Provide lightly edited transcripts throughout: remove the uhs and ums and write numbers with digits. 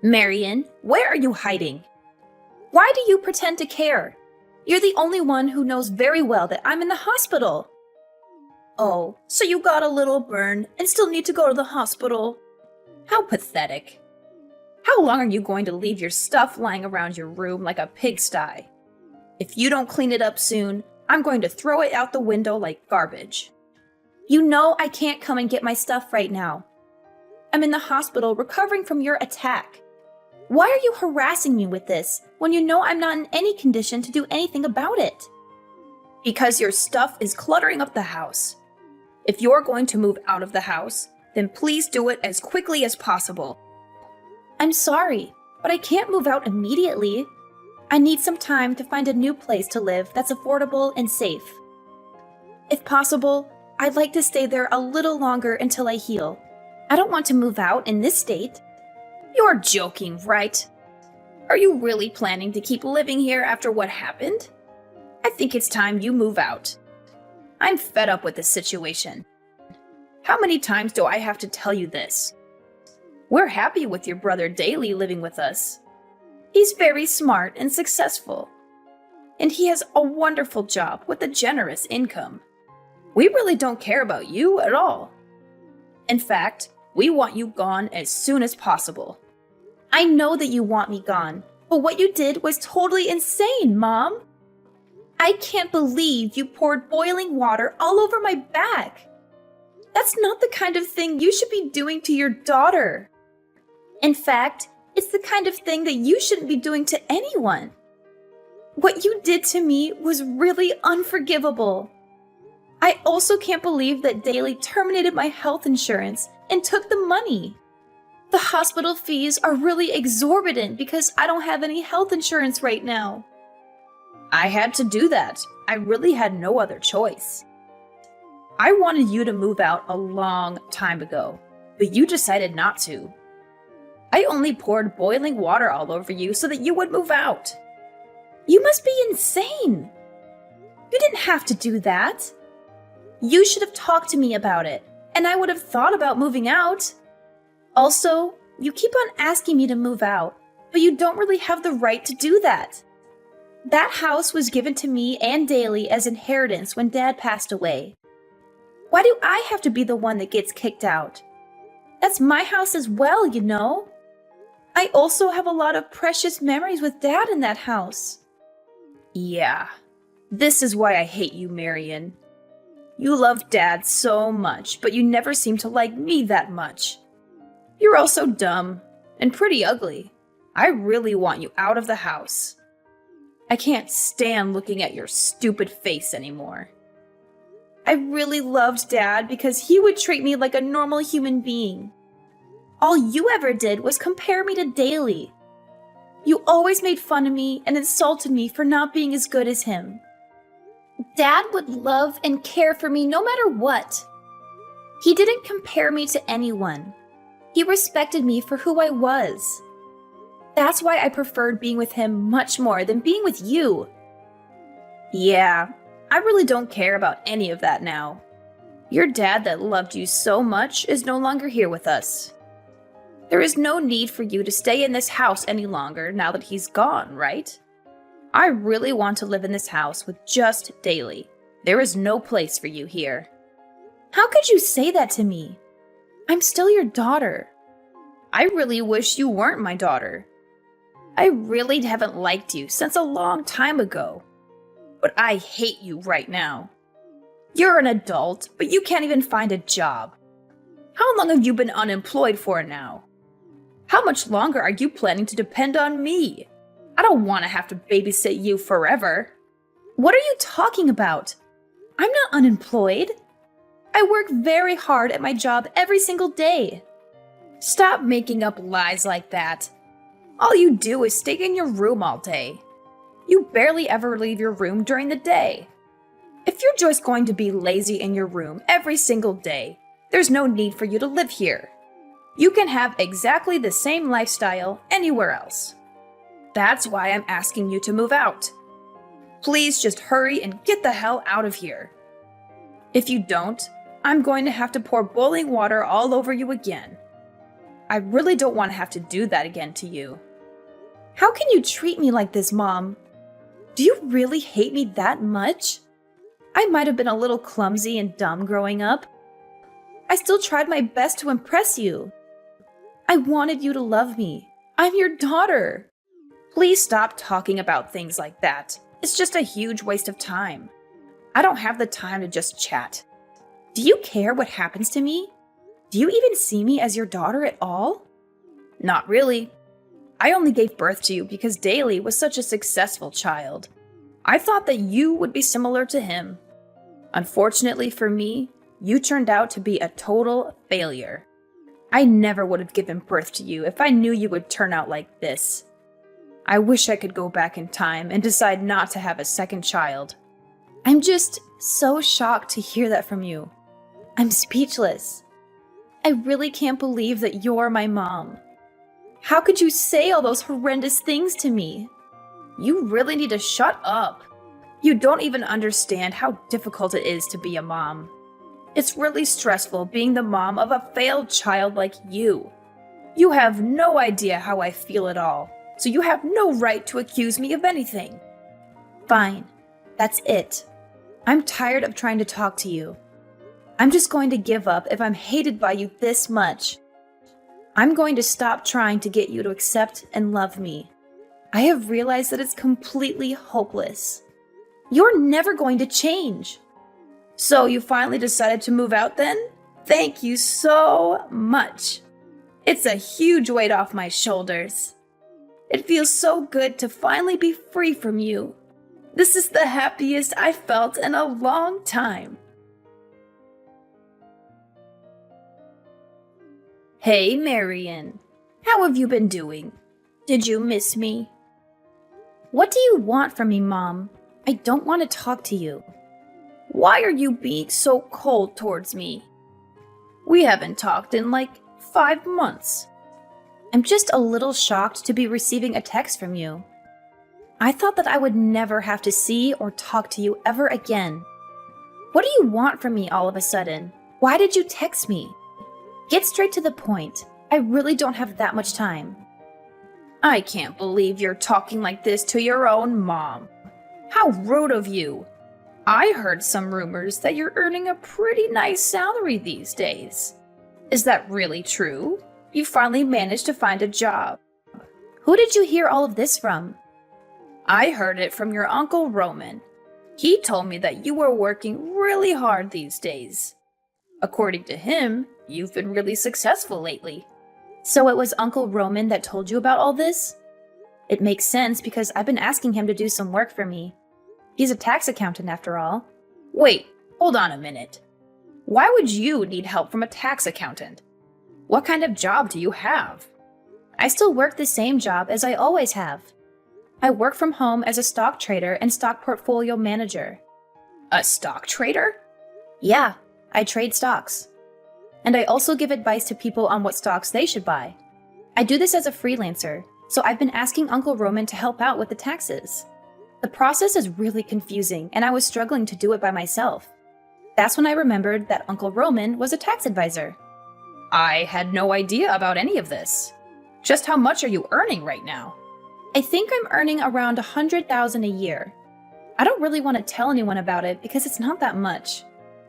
Marion, where are you hiding? Why do you pretend to care? You're the only one who knows very well that I'm in the hospital. Oh, so you got a little burn and still need to go to the hospital? How pathetic. How long are you going to leave your stuff lying around your room like a pigsty? If you don't clean it up soon, I'm going to throw it out the window like garbage. You know I can't come and get my stuff right now. I'm in the hospital recovering from your attack. Why are you harassing me with this when you know I'm not in any condition to do anything about it? Because your stuff is cluttering up the house. If you're going to move out of the house, then please do it as quickly as possible. I'm sorry, but I can't move out immediately. I need some time to find a new place to live that's affordable and safe. If possible, I'd like to stay there a little longer until I heal. I don't want to move out in this state. You're joking, right? Are you really planning to keep living here after what happened? I think it's time you move out. I'm fed up with this situation. How many times do I have to tell you this? We're happy with your brother Daly living with us. He's very smart and successful. And he has a wonderful job with a generous income. We really don't care about you at all. In fact, we want you gone as soon as possible. I know that you want me gone, but what you did was totally insane, Mom. I can't believe you poured boiling water all over my back. That's not the kind of thing you should be doing to your daughter. In fact, it's the kind of thing that you shouldn't be doing to anyone. What you did to me was really unforgivable. I also can't believe that Daly terminated my health insurance and took the money. The hospital fees are really exorbitant because I don't have any health insurance right now. I had to do that. I really had no other choice. I wanted you to move out a long time ago, but you decided not to. I only poured boiling water all over you so that you would move out. You must be insane. You didn't have to do that. You should have talked to me about it, and I would have thought about moving out. Also, you keep on asking me to move out, but you don't really have the right to do that. That house was given to me and Daly as inheritance when Dad passed away. Why do I have to be the one that gets kicked out? That's my house as well, you know. I also have a lot of precious memories with Dad in that house. Yeah, this is why I hate you, Marion. You love Dad so much, but you never seem to like me that much. You're also dumb and pretty ugly. I really want you out of the house. I can't stand looking at your stupid face anymore. I really loved Dad because he would treat me like a normal human being. All you ever did was compare me to Daly. You always made fun of me and insulted me for not being as good as him. Dad would love and care for me no matter what. He didn't compare me to anyone. He respected me for who I was. That's why I preferred being with him much more than being with you. Yeah, I really don't care about any of that now. Your dad that loved you so much is no longer here with us. There is no need for you to stay in this house any longer now that he's gone, right? I really want to live in this house with just Daly. There is no place for you here. How could you say that to me? I'm still your daughter. I really wish you weren't my daughter. I really haven't liked you since a long time ago. But I hate you right now. You're an adult, but you can't even find a job. How long have you been unemployed for now? How much longer are you planning to depend on me? I don't want to have to babysit you forever. What are you talking about? I'm not unemployed. I work very hard at my job every single day. Stop making up lies like that. All you do is stay in your room all day. You barely ever leave your room during the day. If you're just going to be lazy in your room every single day, there's no need for you to live here. You can have exactly the same lifestyle anywhere else. That's why I'm asking you to move out. Please just hurry and get the hell out of here. If you don't, I'm going to have to pour boiling water all over you again. I really don't want to have to do that again to you. How can you treat me like this, Mom? Do you really hate me that much? I might have been a little clumsy and dumb growing up. I still tried my best to impress you. I wanted you to love me. I'm your daughter. Please stop talking about things like that. It's just a huge waste of time. I don't have the time to just chat. Do you care what happens to me? Do you even see me as your daughter at all? Not really. I only gave birth to you because Daly was such a successful child. I thought that you would be similar to him. Unfortunately for me, you turned out to be a total failure. I never would have given birth to you if I knew you would turn out like this. I wish I could go back in time and decide not to have a second child. I'm just so shocked to hear that from you. I'm speechless. I really can't believe that you're my mom. How could you say all those horrendous things to me? You really need to shut up. You don't even understand how difficult it is to be a mom. It's really stressful being the mom of a failed child like you. You have no idea how I feel at all, so you have no right to accuse me of anything. Fine, that's it. I'm tired of trying to talk to you. I'm just going to give up if I'm hated by you this much. I'm going to stop trying to get you to accept and love me. I have realized that it's completely hopeless. You're never going to change. So you finally decided to move out then? Thank you so much. It's a huge weight off my shoulders. It feels so good to finally be free from you. This is the happiest I've felt in a long time. Hey, Marion. How have you been doing? Did you miss me? What do you want from me, Mom? I don't want to talk to you. Why are you being so cold towards me? We haven't talked in like 5 months. I'm just a little shocked to be receiving a text from you. I thought that I would never have to see or talk to you ever again. What do you want from me all of a sudden? Why did you text me? Get straight to the point. I really don't have that much time. I can't believe you're talking like this to your own mom. How rude of you. I heard some rumors that you're earning a pretty nice salary these days. Is that really true? You finally managed to find a job. Who did you hear all of this from? I heard it from your Uncle Roman. He told me that you were working really hard these days. According to him, you've been really successful lately. So it was Uncle Roman that told you about all this? It makes sense because I've been asking him to do some work for me. He's a tax accountant after all. Wait, hold on a minute. Why would you need help from a tax accountant? What kind of job do you have? I still work the same job as I always have. I work from home as a stock trader and stock portfolio manager. A stock trader? Yeah, I trade stocks. And I also give advice to people on what stocks they should buy. I do this as a freelancer, so I've been asking Uncle Roman to help out with the taxes. The process is really confusing, and I was struggling to do it by myself. That's when I remembered that Uncle Roman was a tax advisor. I had no idea about any of this. Just how much are you earning right now? I think I'm earning around $100,000 a year. I don't really want to tell anyone about it because it's not that much.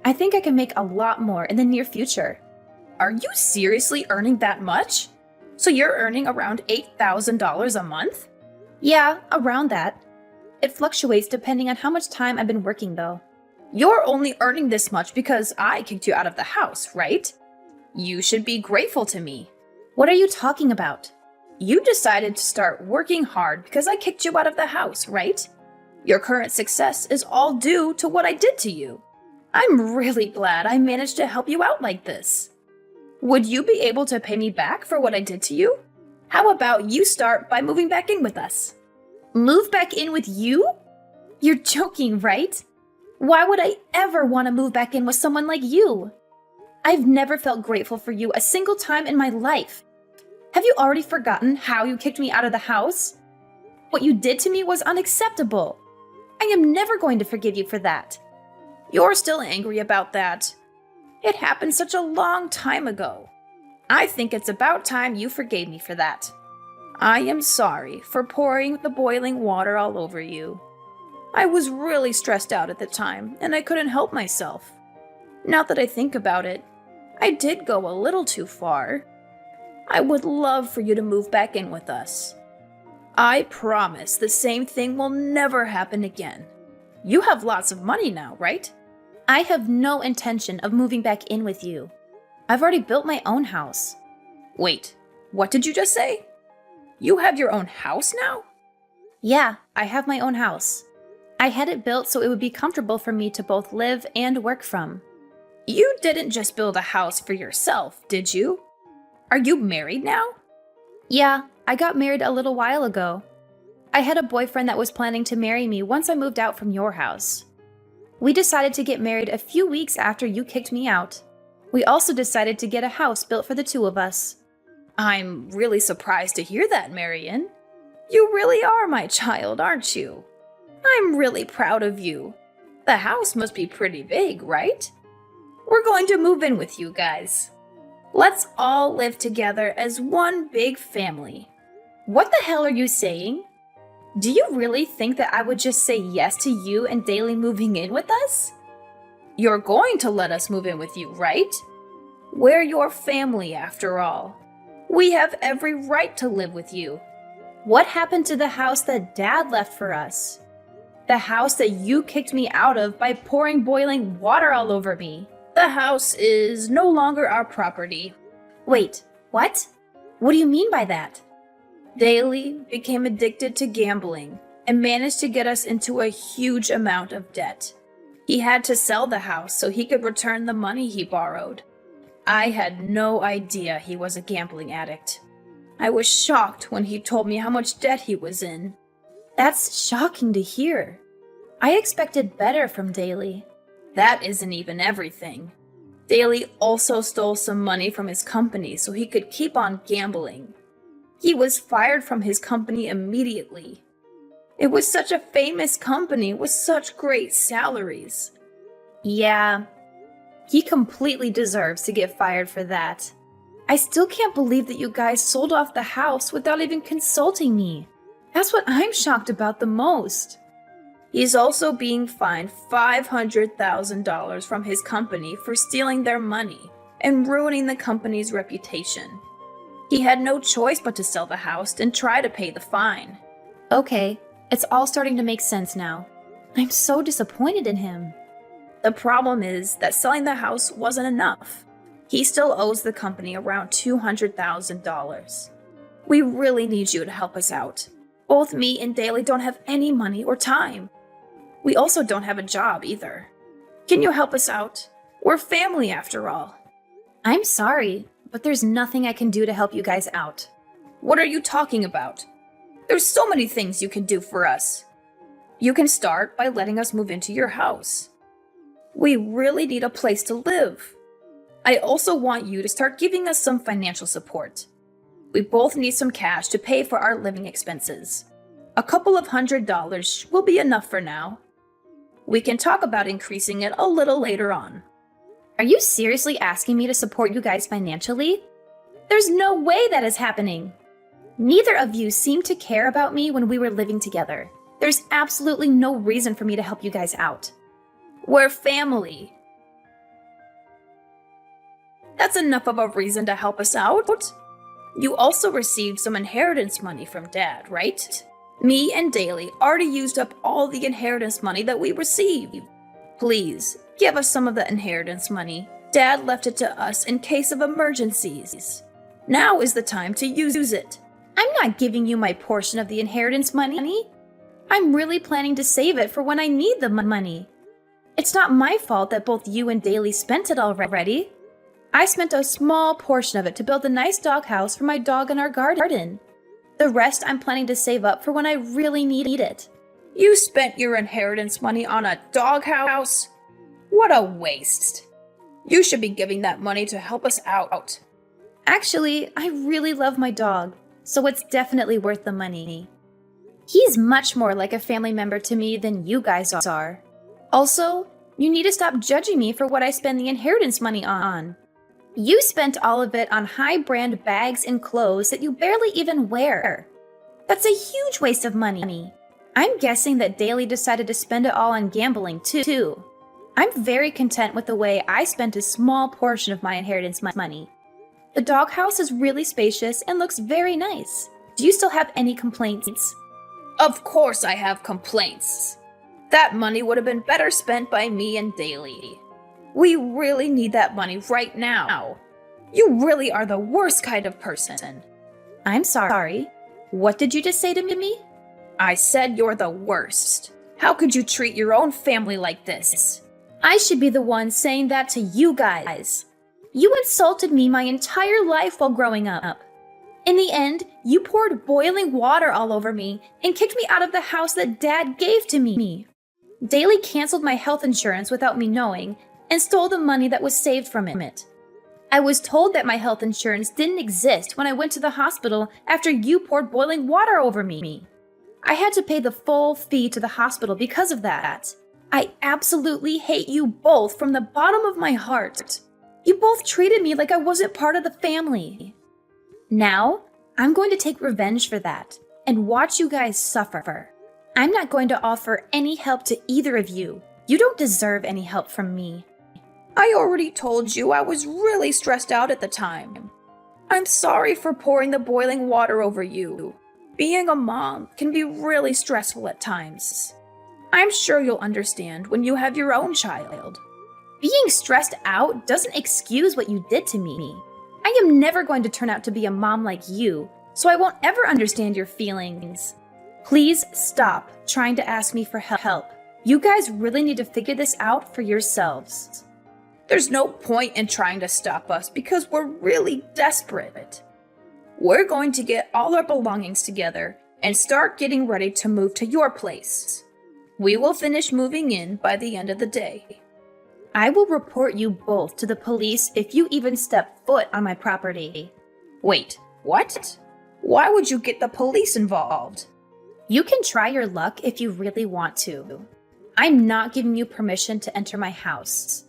I think I can make a lot more in the near future. Are you seriously earning that much? So you're earning around $8,000 a month? Yeah, around that. It fluctuates depending on how much time I've been working though. You're only earning this much because I kicked you out of the house, right? You should be grateful to me. What are you talking about? You decided to start working hard because I kicked you out of the house, right? Your current success is all due to what I did to you. I'm really glad I managed to help you out like this. Would you be able to pay me back for what I did to you? How about you start by moving back in with us? Move back in with you? You're joking, right? Why would I ever want to move back in with someone like you? I've never felt grateful for you a single time in my life. Have you already forgotten how you kicked me out of the house? What you did to me was unacceptable. I am never going to forgive you for that. You're still angry about that. It happened such a long time ago. I think it's about time you forgave me for that. I am sorry for pouring the boiling water all over you. I was really stressed out at the time, and I couldn't help myself. Now that I think about it, I did go a little too far. I would love for you to move back in with us. I promise the same thing will never happen again. You have lots of money now, right? I have no intention of moving back in with you. I've already built my own house. Wait, what did you just say? You have your own house now? Yeah, I have my own house. I had it built so it would be comfortable for me to both live and work from. You didn't just build a house for yourself, did you? Are you married now? Yeah, I got married a little while ago. I had a boyfriend that was planning to marry me once I moved out from your house. We decided to get married a few weeks after you kicked me out. We also decided to get a house built for the two of us. I'm really surprised to hear that, Marion. You really are my child, aren't you? I'm really proud of you. The house must be pretty big, right? We're going to move in with you guys. Let's all live together as one big family. What the hell are you saying? Do you really think that I would just say yes to you and Daly moving in with us? You're going to let us move in with you, right? We're your family, after all. We have every right to live with you. What happened to the house that Dad left for us? The house that you kicked me out of by pouring boiling water all over me. The house is no longer our property. Wait, what? What do you mean by that? Daly became addicted to gambling and managed to get us into a huge amount of debt. He had to sell the house so he could return the money he borrowed. I had no idea he was a gambling addict. I was shocked when he told me how much debt he was in. That's shocking to hear. I expected better from Daly. That isn't even everything. Daly also stole some money from his company so he could keep on gambling. He was fired from his company immediately. It was such a famous company with such great salaries. Yeah, he completely deserves to get fired for that. I still can't believe that you guys sold off the house without even consulting me. That's what I'm shocked about the most. He's also being fined $500,000 from his company for stealing their money and ruining the company's reputation. He had no choice but to sell the house and try to pay the fine. Okay, it's all starting to make sense now. I'm so disappointed in him. The problem is that selling the house wasn't enough. He still owes the company around $200,000. We really need you to help us out. Both me and Daly don't have any money or time. We also don't have a job either. Can you help us out? We're family after all. I'm sorry, but there's nothing I can do to help you guys out. What are you talking about? There's so many things you can do for us. You can start by letting us move into your house. We really need a place to live. I also want you to start giving us some financial support. We both need some cash to pay for our living expenses. A couple of $100 will be enough for now. We can talk about increasing it a little later on. Are you seriously asking me to support you guys financially? There's no way that is happening. Neither of you seemed to care about me when we were living together. There's absolutely no reason for me to help you guys out. We're family. That's enough of a reason to help us out. You also received some inheritance money from Dad, right? Me and Daly already used up all the inheritance money that we received. Please, give us some of the inheritance money. Dad left it to us in case of emergencies. Now is the time to use it. I'm not giving you my portion of the inheritance money. I'm really planning to save it for when I need the money. It's not my fault that both you and Daly spent it already. I spent a small portion of it to build a nice doghouse for my dog in our garden. The rest I'm planning to save up for when I really need it. You spent your inheritance money on a doghouse? What a waste. You should be giving that money to help us out. Actually, I really love my dog, so it's definitely worth the money. He's much more like a family member to me than you guys are. Also, you need to stop judging me for what I spend the inheritance money on. You spent all of it on high-brand bags and clothes that you barely even wear. That's a huge waste of money. I'm guessing that Daly decided to spend it all on gambling, too. I'm very content with the way I spent a small portion of my inheritance money. The doghouse is really spacious and looks very nice. Do you still have any complaints? Of course I have complaints. That money would have been better spent by me and Daly. We really need that money right now. You really are the worst kind of person. I'm sorry. What did you just say to me? I said you're the worst. How could you treat your own family like this? I should be the one saying that to you guys. You insulted me my entire life while growing up. In the end, you poured boiling water all over me and kicked me out of the house that Dad gave to me. Daly canceled my health insurance without me knowing and stole the money that was saved from it. I was told that my health insurance didn't exist when I went to the hospital after you poured boiling water over me. I had to pay the full fee to the hospital because of that. I absolutely hate you both from the bottom of my heart. You both treated me like I wasn't part of the family. Now, I'm going to take revenge for that and watch you guys suffer. I'm not going to offer any help to either of you. You don't deserve any help from me. I already told you I was really stressed out at the time. I'm sorry for pouring the boiling water over you. Being a mom can be really stressful at times. I'm sure you'll understand when you have your own child. Being stressed out doesn't excuse what you did to me. I am never going to turn out to be a mom like you, so I won't ever understand your feelings. Please stop trying to ask me for help. You guys really need to figure this out for yourselves. There's no point in trying to stop us because we're really desperate. We're going to get all our belongings together and start getting ready to move to your place. We will finish moving in by the end of the day. I will report you both to the police if you even step foot on my property. Wait, what? Why would you get the police involved? You can try your luck if you really want to. I'm not giving you permission to enter my house.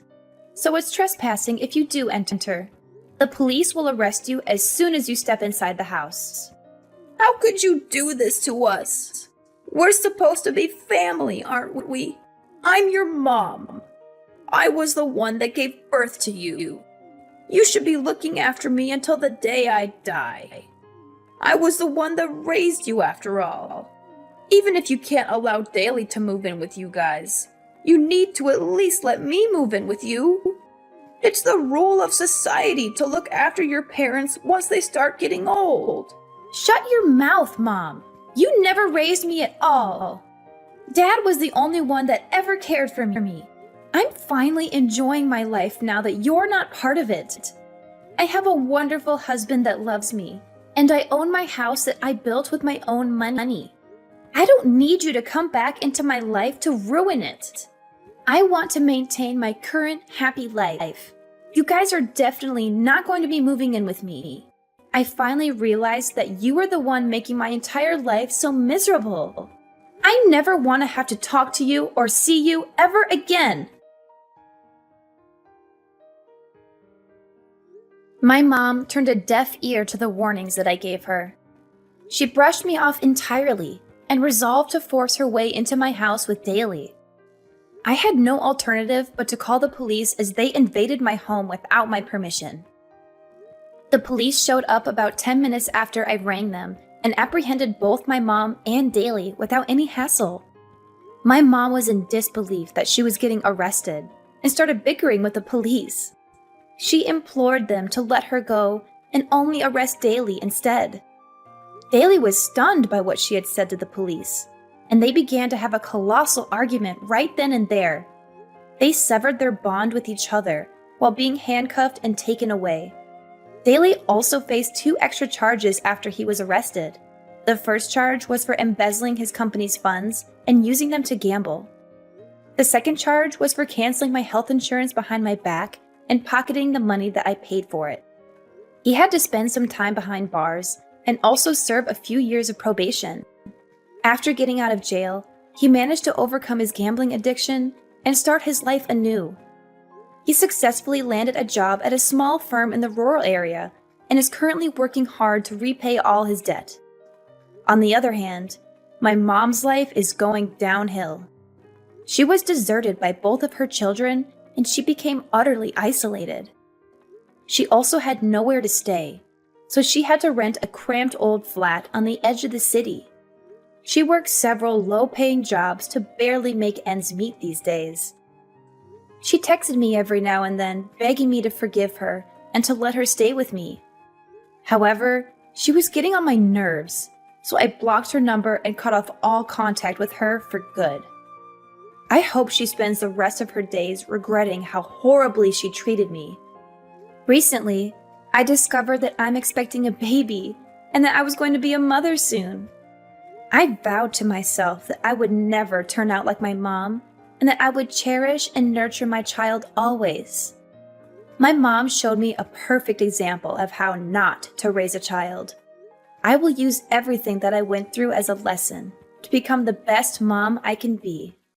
So it's trespassing if you do enter. The police will arrest you as soon as you step inside the house. How could you do this to us? We're supposed to be family, aren't we? I'm your mom. I was the one that gave birth to you. You should be looking after me until the day I die. I was the one that raised you after all. Even if you can't allow Daly to move in with you guys, you need to at least let me move in with you. It's the rule of society to look after your parents once they start getting old. Shut your mouth, Mom. You never raised me at all. Dad was the only one that ever cared for me. I'm finally enjoying my life now that you're not part of it. I have a wonderful husband that loves me, and I own my house that I built with my own money. I don't need you to come back into my life to ruin it. I want to maintain my current happy life. You guys are definitely not going to be moving in with me. I finally realized that you are the one making my entire life so miserable. I never want to have to talk to you or see you ever again. My mom turned a deaf ear to the warnings that I gave her. She brushed me off entirely and resolved to force her way into my house with Daly. I had no alternative but to call the police as they invaded my home without my permission. The police showed up about 10 minutes after I rang them and apprehended both my mom and Daly without any hassle. My mom was in disbelief that she was getting arrested and started bickering with the police. She implored them to let her go and only arrest Daly instead. Daly was stunned by what she had said to the police, and they began to have a colossal argument right then and there. They severed their bond with each other while being handcuffed and taken away. Daly also faced 2 extra charges after he was arrested. The first charge was for embezzling his company's funds and using them to gamble. The second charge was for canceling my health insurance behind my back and pocketing the money that I paid for it. He had to spend some time behind bars and also serve a few years of probation. After getting out of jail, he managed to overcome his gambling addiction and start his life anew. He successfully landed a job at a small firm in the rural area and is currently working hard to repay all his debt. On the other hand, my mom's life is going downhill. She was deserted by both of her children and she became utterly isolated. She also had nowhere to stay, so she had to rent a cramped old flat on the edge of the city. She works several low-paying jobs to barely make ends meet these days. She texted me every now and then, begging me to forgive her and to let her stay with me. However, she was getting on my nerves, so I blocked her number and cut off all contact with her for good. I hope she spends the rest of her days regretting how horribly she treated me. Recently, I discovered that I'm expecting a baby and that I was going to be a mother soon. I vowed to myself that I would never turn out like my mom and that I would cherish and nurture my child always. My mom showed me a perfect example of how not to raise a child. I will use everything that I went through as a lesson to become the best mom I can be.